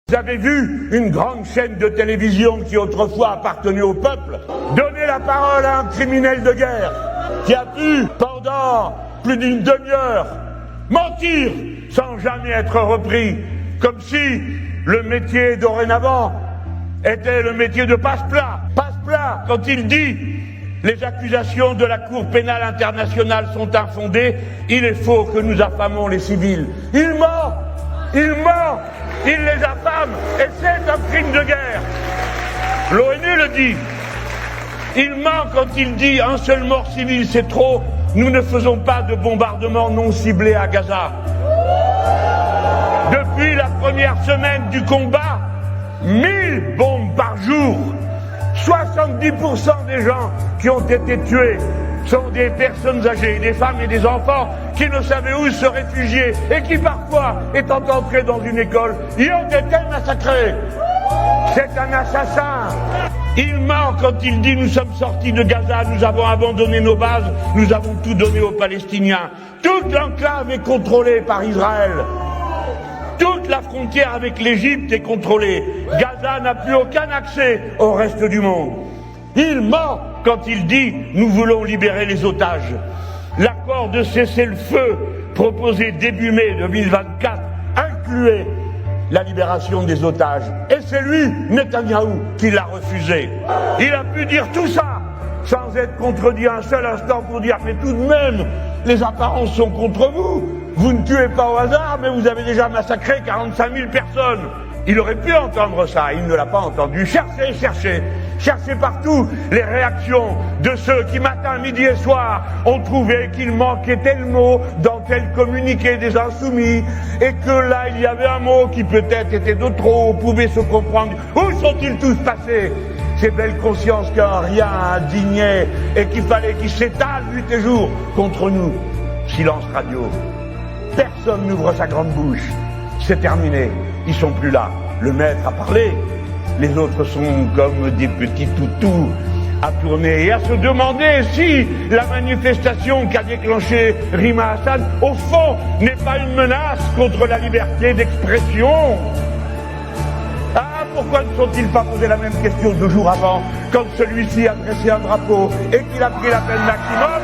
Vous avez vu une grande chaîne de télévision qui autrefois appartenait au peuple donner la parole à un criminel de guerre qui a pu, pendant plus d'une demi-heure, mentir sans jamais être repris, comme si le métier dorénavant était le métier de passe-plat. Passe-plat, quand il dit « les accusations de la Cour pénale internationale sont infondées, il est faux que nous affamons les civils ». Il ment, il les affame, et c'est un crime de guerre. L'ONU le dit. Il ment quand il dit « un seul mort civil, c'est trop, nous ne faisons pas de bombardements non ciblés à Gaza ». Depuis la première semaine du combat, 1000 bombes par jour. 70% des gens qui ont été tués sont des personnes âgées, des femmes et des enfants qui ne savaient où se réfugier et qui parfois, étant entrés dans une école, y ont été massacrés. C'est un assassin. Il ment quand il dit « nous sommes sortis de Gaza, nous avons abandonné nos bases, nous avons tout donné aux Palestiniens ». Toute l'enclave est contrôlée par Israël. Toute la frontière avec l'Égypte est contrôlée. Gaza n'a plus aucun accès au reste du monde. Il ment quand il dit « nous voulons libérer les otages ». L'accord de cessez-le-feu proposé début mai 2024 incluait la libération des otages. Et c'est lui, Netanyahou, qui l'a refusé. Il a pu dire tout ça sans être contredit un seul instant pour dire « mais tout de même, les apparences sont contre vous. Vous ne tuez pas au hasard, mais vous avez déjà massacré 45 000 personnes. » Il aurait pu entendre ça, il ne l'a pas entendu. Cherchez partout les réactions de ceux qui, matin, midi et soir, ont trouvé qu'il manquait tel mot dans tel communiqué des Insoumis, et que là, il y avait un mot qui peut-être était de trop, pouvait se comprendre. Où sont-ils tous passés, ces belles consciences qu'un rien indignait et qu'il fallait qu'ils s'étalent nuit et jour contre nous? Silence radio. Personne n'ouvre sa grande bouche. C'est terminé. Ils sont plus là. Le maître a parlé. Les autres sont comme des petits toutous à tourner et à se demander si la manifestation qu'a déclenchée Rima Hassan, au fond, n'est pas une menace contre la liberté d'expression. Ah, pourquoi ne sont-ils pas posé la même question 2 jours avant, quand celui-ci a dressé un drapeau et qu'il a pris la peine maximum